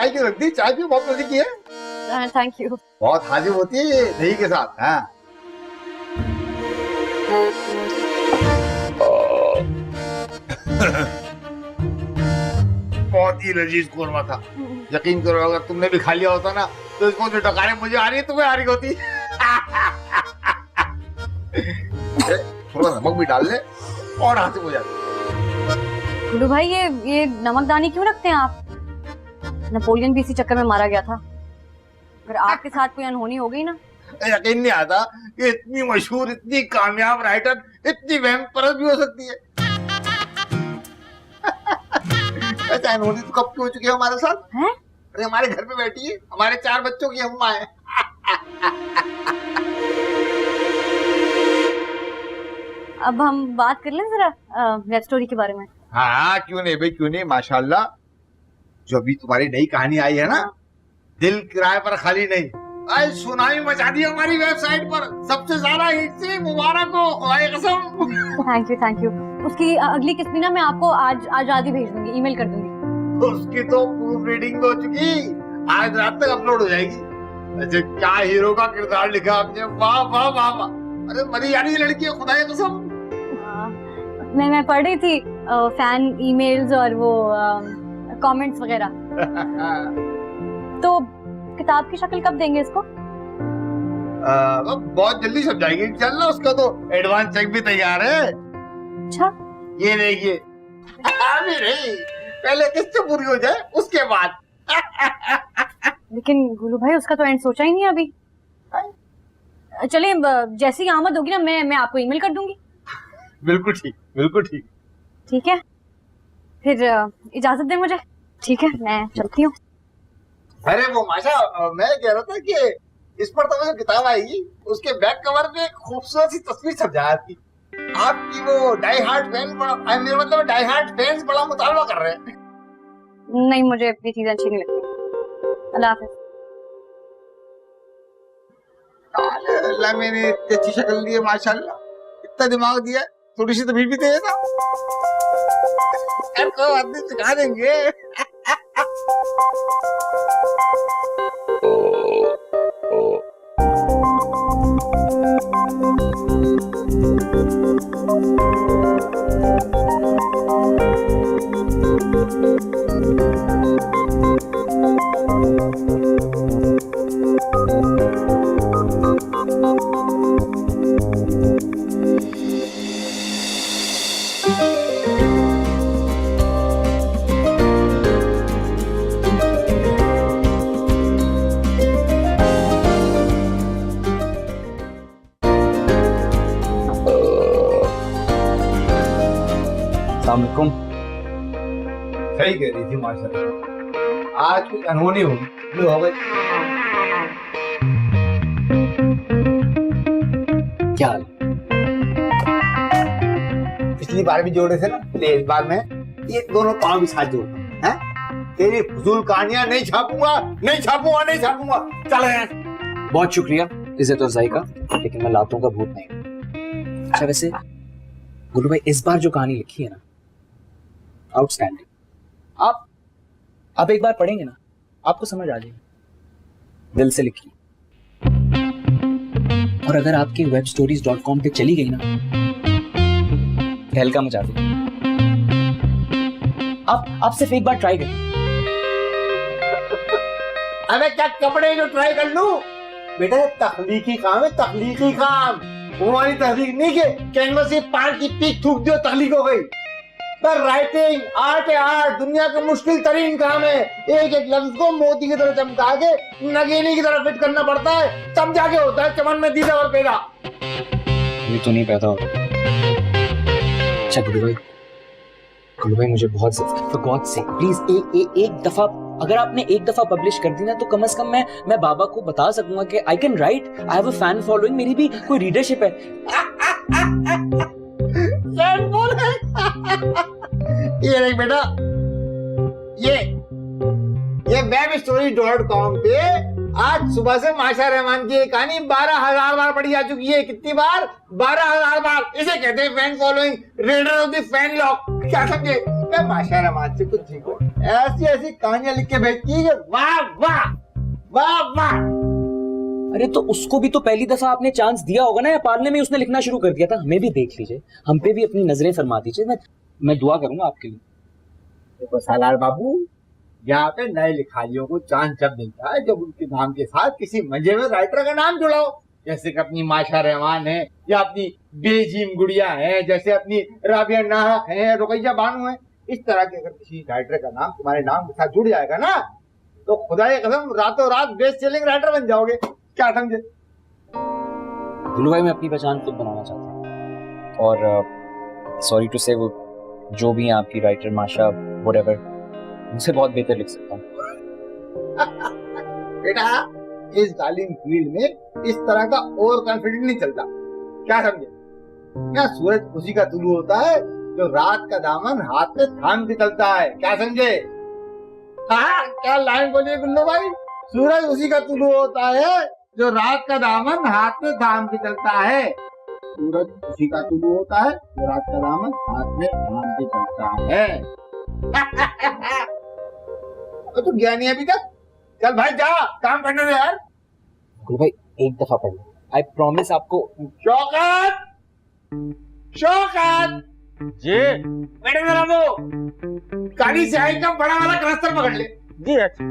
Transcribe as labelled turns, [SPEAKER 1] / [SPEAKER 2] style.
[SPEAKER 1] चाय क्यों रख दी? चाय पियो, बहुत मजे की है।
[SPEAKER 2] Thank you.
[SPEAKER 1] बहुत हाजिर होती है ये दही के साथ। हाँ बहुत ही लजीज कोरमा था। यकीन करो अगर तुमने भी खा लिया होता ना तो इसको जो डकारे मुझे आ रही है तुम्हें आ रही होती। थोड़ा नमक भी डाल ले और हाथ हो जाती।
[SPEAKER 2] गुरु भाई ये नमकदानी क्यों रखते हैं आप? नेपोलियन भी इसी चक्कर में मारा गया था। अगर आपके साथ कोई अनहोनी हो गई ना।
[SPEAKER 1] यकीन नहीं आता कि इतनी मशहूर इतनी कामयाब राइटर इतनी वहम परस्त भी हो सकती है। ऐसा अनहोनी तो कब की हो चुकी है हमारे साथ
[SPEAKER 2] हैं?
[SPEAKER 1] अरे हमारे घर पे बैठी है, हमारे 4 बच्चों की अम्मा है।
[SPEAKER 2] अब हम बात कर लें जरा वेब स्टोरी के बारे में।
[SPEAKER 1] हाँ क्यों नहीं भाई, क्यों नहीं। माशाल्लाह जो अभी तुम्हारी नई कहानी आई है ना, दिल किराए पर खाली नहीं, आज सुनामी मचा दी हमारी वेबसाइट पर। सबसे ज्यादा हिट से मुबारक हो, खुदाए कसम।
[SPEAKER 2] Thank you. उसकी अगली किस्त भी ना मैं आपको आज आधी भेज दूंगी, ईमेल कर दूंगी।
[SPEAKER 1] उसकी तो प्रूफ रीडिंग हो चुकी, आज रात तक अपलोड हो जाएगी। अच्छा क्या हीरो का किरदार लिखा आपने, वाह वाह वाह वाह। अरे मरी यानी लड़की है, खुदाए कसम।
[SPEAKER 2] मैं पढ़ रही थी फैन ईमेल्स और वो कमेंट्स वगैरह। तो किताब की शक्ल कब देंगे इसको?
[SPEAKER 1] बहुत जल्दी सब जाएगी इंशाल्लाह। उसका तो एडवांस चेक भी तैयार है।
[SPEAKER 2] अच्छा
[SPEAKER 1] ये देखिए। अभी नहीं, पहले किस्त पूरी हो जाए उसके बाद।
[SPEAKER 2] लेकिन गुलू भाई उसका तो एंड सोचा ही नहीं अभी। चलिए जैसी ही आमद होगी ना मैं आपको ईमेल कर दूंगी।
[SPEAKER 1] बिल्कुल ठीक, बिल्कुल ठीक।
[SPEAKER 2] ठीक है फिर इजाजत दे मुझे। ठीक है मैं चलती हूँ।
[SPEAKER 1] अरे वो माशा, मैं कह रहा था कि इस पर तो जो किताब आएगी उसके बैक कवर पे एक खूबसूरत सी तस्वीर छप जाती। आपकी वो डाई हार्ट फैन मेरा मतलब डाई हार्ट फैंस बड़ा मुतालबा कर रहे हैं।
[SPEAKER 2] नहीं मुझे अपनी चीजें अच्छी नहीं लगती। अल्लाह हाफिज।
[SPEAKER 1] अल्लाह मैंने इतनी अच्छी शक्ल दी है माशाल्लाह, इतना दिमाग दिया, थोड़ी सी तबीयत भी दे ना। कोई बात नहीं, सिखा देंगे।
[SPEAKER 3] अस्सलामुअलैकुम।
[SPEAKER 1] सही कह रही थी माशाल्लाह, आज कुछ अनहोनी होगी। हो गई।
[SPEAKER 3] क्या हाल?
[SPEAKER 1] पिछली बार भी जोड़े थे ना, इस बार मैं ये दोनों पांव भी साथ जोड़ता हूं। तेरी फजूल कहानियां नहीं छापूंगा, नहीं छापूंगा, नहीं छापूंगा। चल यहाँ।
[SPEAKER 3] बहुत शुक्रिया इज्जत अफजाई का, लेकिन मैं लातों का भूत नहीं। अच्छा वैसे गुरु भाई इस बार जो कहानी लिखी है ना, आउटस्टैंडिंग। आप एक बार पढ़ेंगे ना आपको समझ आ जाएगी। दिल से लिखी, और अगर आपकी webstories.com पे चली गई ना, तहलका मचा देगी। आप सिर्फ एक बार ट्राई करें।
[SPEAKER 1] अबे क्या कपड़े जो ट्राई कर लूं? बेटा तखलीकी काम है, तखलीकी काम। हमारी तहरीक नहीं के कैनवस से पार की पीक थूक दियो, तखलीक हो गई। पर राइटिंग आर्ट है, आर्ट दुनिया का मुश्किल तरीन काम है। एक एक लफ्ज को मोती की तरह चमका के नगीनी की तरह फिट करना पड़ता है, तब जाके होता है चमन में दीदा और पैदा।
[SPEAKER 3] ये तो नहीं पैदा होता। अच्छा गुरु भाई मुझे बहुत for God's sake प्लीज एक दफा, अगर आपने एक दफा पब्लिश कर दी ना तो कम से कम मैं बाबा को बता सकूंगा कि I can write, I have a fan following, मेरी भी कोई रीडरशिप है।
[SPEAKER 1] फैन बोल है। ये देख बेटा, ये webstory.com पे आज सुबह से माशा रहमान की एक कहानी 12,000 बार पढ़ी जा चुकी है। कितनी बार? 12,000 बार। इसे कहते हैं fan following, raider of the fan lock. क्या समझे? क्या माशा रहमान से कुछ सीखो। ऐसी ऐसी कहानियां लिख के भेजती है, वाह वाह वाह वाह।
[SPEAKER 3] अरे तो उसको भी तो पहली दफा आपने चांस दिया होगा ना, या पालने में उसने लिखना शुरू कर दिया था? हमें भी देख लीजिए, हम पे भी अपनी नजरें फरमा दीजिए। मैं दुआ करूंगा आपके लिए।
[SPEAKER 1] देखो सालार बाबू, यहाँ पे नए लिखारियों को चांस जब मिलता है जब उनके नाम के साथ किसी मजे में राइटर का नाम जुड़ाओ। जैसे कि अपनी माशा रहमान है, या अपनी बेजीम गुड़िया है, जैसे अपनी राबिया नाहक है, रुकैया बानू है। इस तरह के अगर किसी राइटर का नाम तुम्हारे नाम के साथ जुड़ जाएगा ना, तो खुदा की कसम रातों रात बेस्ट सेलिंग राइटर बन जाओगे। क्या समझे?
[SPEAKER 3] गुल्लू भाई, मैं अपनी पहचान खुद बनाना चाहता हूँ, और सॉरी टू से वो जो भी है आपकी राइटर माशा व्हाटएवर, उनसे बहुत बेहतर लिख सकता हूँ।
[SPEAKER 1] बेटा, इस तालीम फील्ड में इस तरह का ओवर कॉन्फिडेंस नहीं चलता। क्या समझे? क्या सूरज उसी का तुलू होता है जो रात का दामन हाथ में थाम के चलता है। क्या समझे? हाँ, क्या लाइन बोलिए गुल्लू भाई? सूरज उसी का तुलू होता है जो रात का दामन हाथ में थाम के चलता है। सूरज उसी का तुलू होता है जो रात का दामन हाथ में थाम के चलता है। तो ज्ञानी अभी तक। चल भाई जा, काम करने दे यार।
[SPEAKER 3] गुल्लू भाई, एक दफा पढ़ लो, आई प्रॉमिस आपको।
[SPEAKER 1] शौकत, शौकत
[SPEAKER 4] जी
[SPEAKER 1] बेटे, जरा वो काली स्याही का बड़ा वाला क्लस्टर पकड़ ले।
[SPEAKER 4] जी अच्छा।